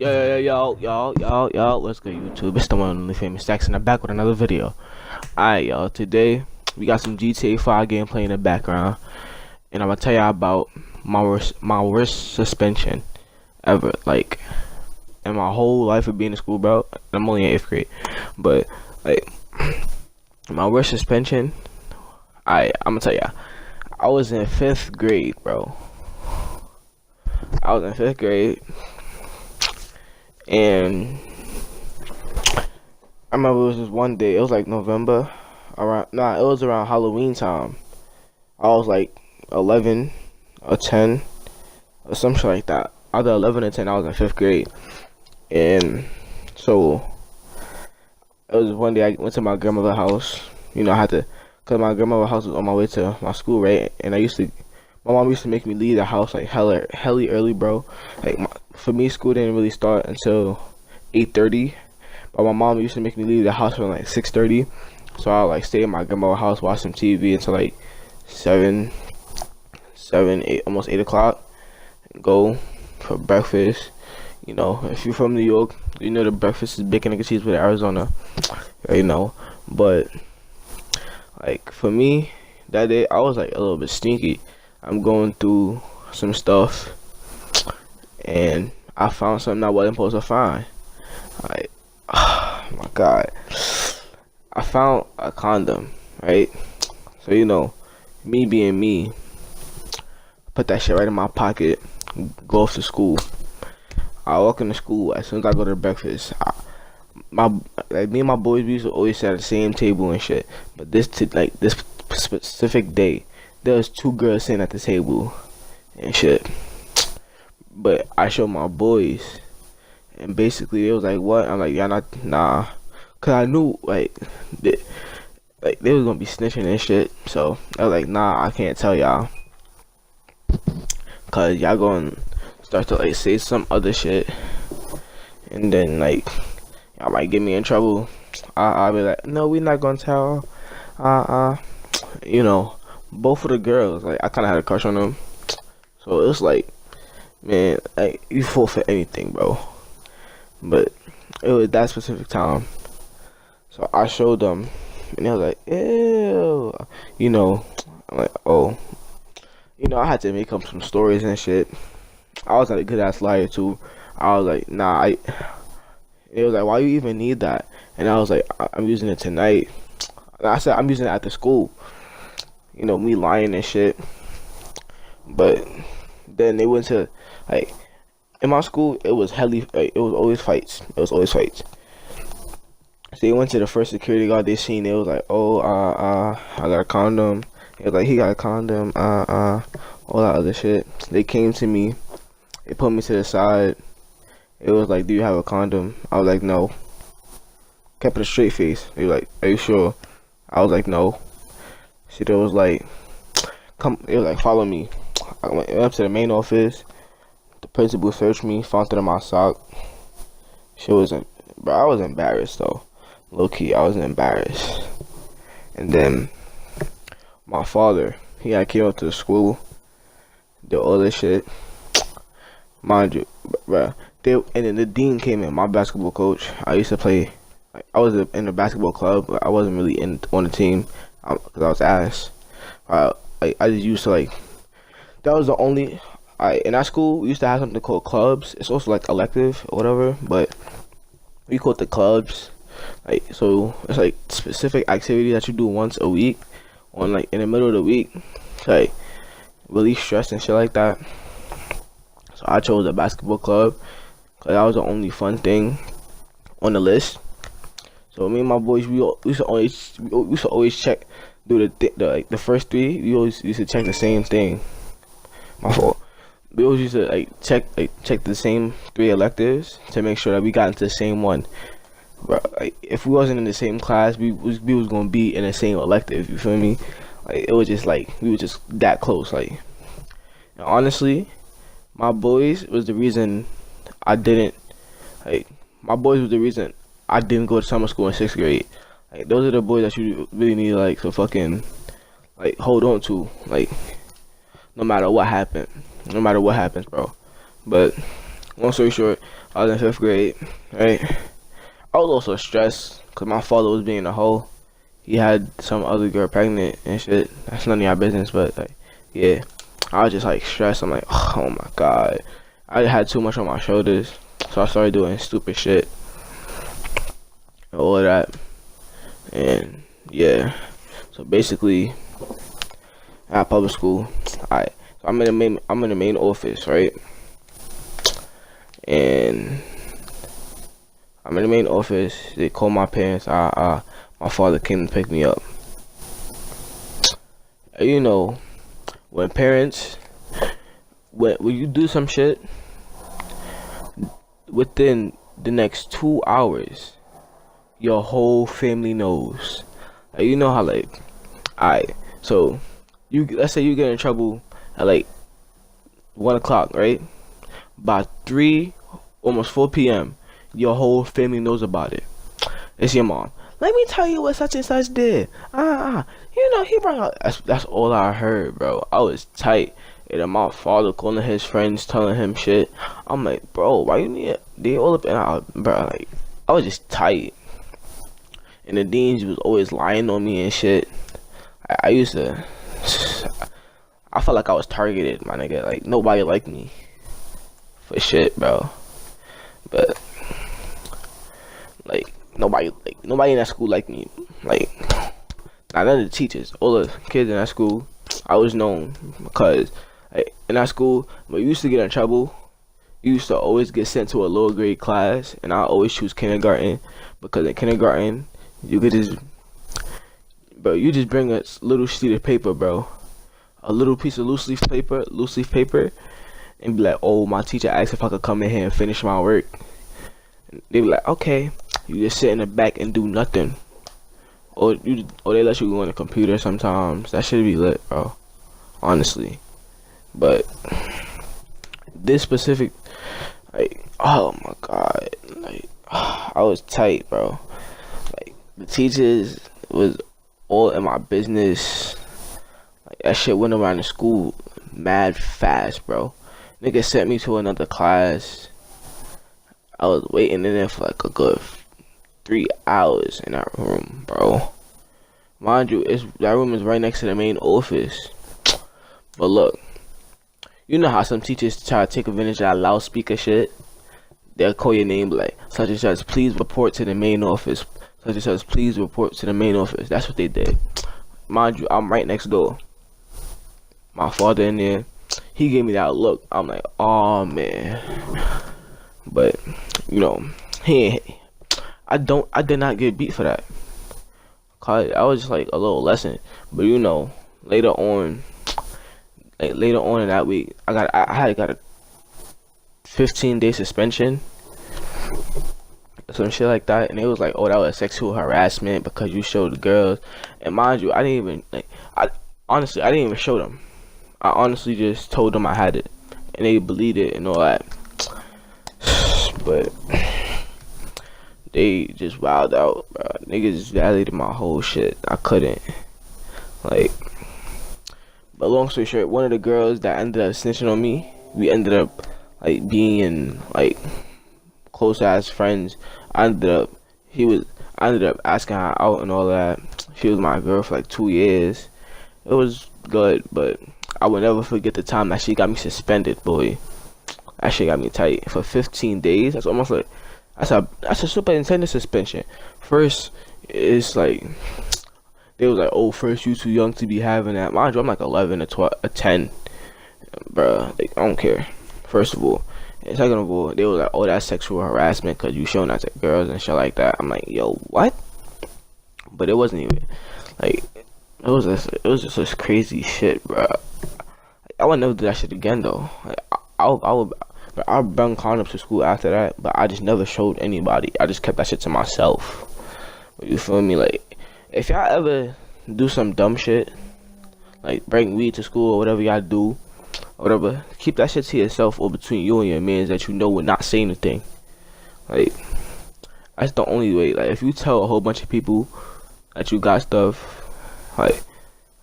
Yo, what's good, YouTube? It's the one and only FamousXx, and I'm back with another video. Alright, y'all, today we got some GTA 5 gameplay in the background, and I'm gonna tell y'all about my worst suspension ever, like, in my whole life of being in school, bro. I'm only in 8th grade, but, like, my worst suspension, I'm gonna tell y'all, I was in 5th grade, bro. I was in 5th grade. And I remember it was just one day. It was like November, it was around Halloween time. I was like 11 or 10 or something like that. Either 11 or 10. I was in 5th grade, and so it was one day I went to my grandmother's house. You know, I had to, cause my grandmother's house was on my way to my school, right? And my mom used to make me leave the house like hella early, bro. Like for me, school didn't really start until 8:30, but my mom used to make me leave the house around like 6:30. So I would like stay in my grandma's house, watch some TV until like 7, 8, almost 8 o'clock, and go for breakfast. You know, if you're from New York, you know the breakfast is bacon and cheese with Arizona, you know. But like for me, that day I was like a little bit stinky. I'm going through some stuff, and I found something I wasn't supposed to find. Like, oh my God, I found a condom, right? So you know, me being me, put that shit right in my pocket, go off to school. I walk into school as soon as I go to breakfast. Me and my boys, we used to always sit at the same table and shit. But this specific day, there was 2 girls sitting at the table and shit. But I showed my boys, and basically they was like, "What?" I'm like, "Yeah, nah," cause I knew like they was gonna be snitching and shit. So I was like, "Nah, I can't tell y'all, cause y'all gonna start to like say some other shit, and then like y'all might get me in trouble." I'll be like, "No, we not gonna tell." You know. Both of the girls, like I kind of had a crush on them, so it's like, man, like you fall for anything, bro. But it was that specific time, so I showed them, and they was like, "Ew," you know. I'm like, oh, you know, I had to make up some stories and shit. I was like a good ass liar too. I was like, nah, it was like, why you even need that? And I was like, I'm using it tonight. And I said I'm using it after school. You know, me lying and shit. But then they went to, like, in my school, it was it was always fights. So they went to the first security guard they seen. They was like, "Oh, I got a condom." It was like, "He got a condom, all that other shit." They came to me. They put me to the side. It was like, "Do you have a condom?" I was like, "No." Kept it a straight face. They were like, "Are you sure?" I was like, "No." Shit, it was like, it was like, "Follow me." I went up to the main office. The principal searched me, found it in my sock. Shit wasn't, bro, I was embarrassed though. Low key, I was embarrassed. And then my father, he had came up to the school, did all this shit. Mind you, bro, and then the dean came in, my basketball coach. I used to play, like, I was in the basketball club, but I wasn't really on the team. Because I was ass. I just used to like, that was the only, in our school we used to have something called clubs. It's also like elective or whatever, but we call it the clubs. Like, so it's like specific activity that you do once a week, on like in the middle of the week, to, like, release stress and shit like that. So I chose the basketball club because that was the only fun thing on the list. So me and my boys, we used to always check, do the first 3. We always used to check the same thing. My fault. We always used to check the same 3 electives to make sure that we got into the same one. But like, if we wasn't in the same class, we was gonna be in the same elective. You feel me? Like, it was just like we were just that close. Like, and honestly, my boys was the reason I didn't I didn't go to summer school in 6th grade. Like, those are the boys that you really need to fucking hold on to, no matter what happens, bro. But Long story short, I was in 5th grade, right? I was also stressed because my father was being a hoe. He had some other girl pregnant and shit. That's none of your business, but like, yeah. I was just like stressed. I'm like, oh my god. I had too much on my shoulders. So I started doing stupid shit. And all of that. And yeah. So basically, at public school, so I'm in the main office, right? And I'm in the main office. They called my parents. My father came to pick me up. And you know, when parents, when you do some shit, within the next 2 hours, your whole family knows. Like, you know how like, so let's say you get in trouble at like 1 o'clock, right? By 3, almost 4 p.m., your whole family knows about it. It's your mom. Let me tell you what such and such did. You know, he brought out. That's all I heard, bro. I was tight. And then my father calling his friends, telling him shit. I'm like, bro, why you need it? They all up and bro, like, I was just tight. And the deans was always lying on me and shit. I used to. I felt like I was targeted, my nigga. Like, nobody liked me. For shit, bro. But like nobody in that school liked me. Like, not none of the teachers, all the kids in that school, I was known because like, in that school, when you used to get in trouble, you used to always get sent to a lower grade class, and I always choose kindergarten because in kindergarten you could just, bro, you just bring a little sheet of paper, bro, a little piece of loose leaf paper, and be like, oh, my teacher asked if I could come in here and finish my work. And they be like, okay. You just sit in the back and do nothing. Or they let you go on the computer sometimes. That should be lit, bro. Honestly. But this specific, like, oh my god. Like, I was tight, bro. Like, the teachers was all in my business. Like, that shit went around the school mad fast, bro. Nigga sent me to another class. I was waiting in there for like a good 3 hours in that room, bro. Mind you, that room is right next to the main office. But look, you know how some teachers try to take advantage of that loudspeaker shit? They'll call your name like, such and such, please report to the main office. Such and such, please report to the main office. That's what they did. Mind you, I'm right next door. My father in there, he gave me that look. I'm like, oh man. But, you know, I did not get beat for that. Cause I was just like a little lesson. But you know, later on in that week, I had got a 15-day suspension, some shit like that, and it was like, oh, that was sexual harassment because you showed the girls. And mind you, I didn't even show them. I honestly just told them I had it, and they believed it and all that. But they just wilded out, bro. Niggas validated my whole shit. I couldn't. Like, but long story short, one of the girls that ended up snitching on me, we ended up like being like close ass friends. I ended up asking her out and all that. She was my girl for like 2 years. It was good, but I will never forget the time that she got me suspended, boy. That shit got me tight for 15 days. That's almost like that's a superintendent suspension. First, it's like they was like, oh, first you too young to be having that. Mind you, I'm like 11 or 12, or 10, bruh. Like, I don't care. First of all, and second of all, they was like, oh, that's sexual harassment because you showing that to girls and shit like that. I'm like, yo, what? But it wasn't even like it was just such crazy shit, bruh. I would never do that shit again though. Like, I brought condoms to school after that, but I just never showed anybody. I just kept that shit to myself. You feel me? Like, if y'all ever do some dumb shit, like bring weed to school or whatever y'all do, or whatever, keep that shit to yourself or between you and your mans that you know would not say anything. Like, that's the only way. Like, if you tell a whole bunch of people that you got stuff, like,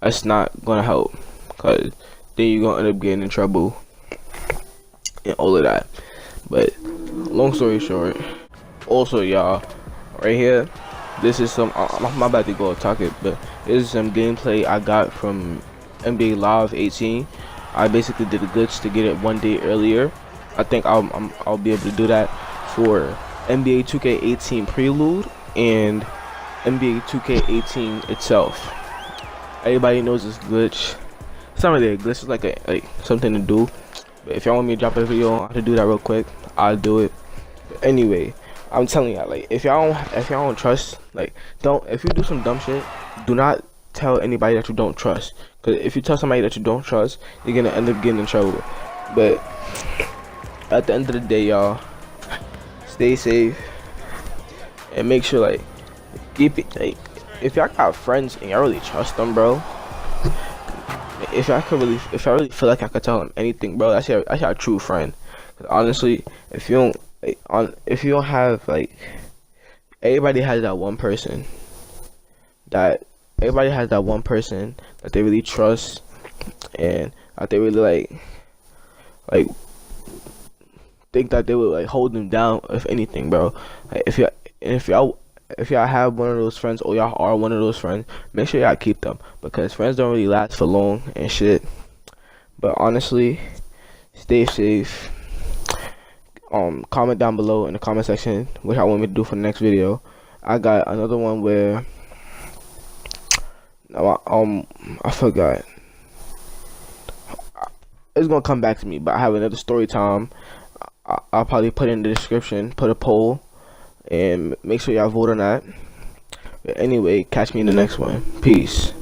that's not gonna help, cause then you're gonna end up getting in trouble and all of that. But long story short, also y'all, right here, this is some I'm about to go talk it, but this is some gameplay I got from NBA Live 18. I basically did the glitch to get it 1 day earlier. I think I'll be able to do that for NBA 2K18 Prelude and NBA 2K18 itself. Everybody knows this glitch. It's not really a glitch, it's like something to do. But if y'all want me to drop a video on how to do that real quick, I'll do it. But anyway, I'm telling y'all, like, if y'all don't trust, like, if you do some dumb shit, do not tell anybody that you don't trust. Cause if you tell somebody that you don't trust, you're gonna end up getting in trouble. But at the end of the day, y'all, stay safe and make sure, like, keep it, like, if y'all got friends and y'all really trust them, bro. If y'all really feel like I could tell them anything, bro, that's your true friend. Cause honestly, if you don't have, like, everybody has that one person that they really trust and that they really like think that they would like hold them down if anything, bro. Like, if y'all have one of those friends, or y'all are one of those friends, make sure y'all keep them, because friends don't really last for long and shit. But honestly, stay safe. Comment down below in the comment section what y'all want me to do for the next video. I got another one where I forgot. It's gonna come back to me, but I have another story time. I'll probably put it in the description, put a poll, and make sure y'all vote on that. But anyway, catch me in the next one. Peace.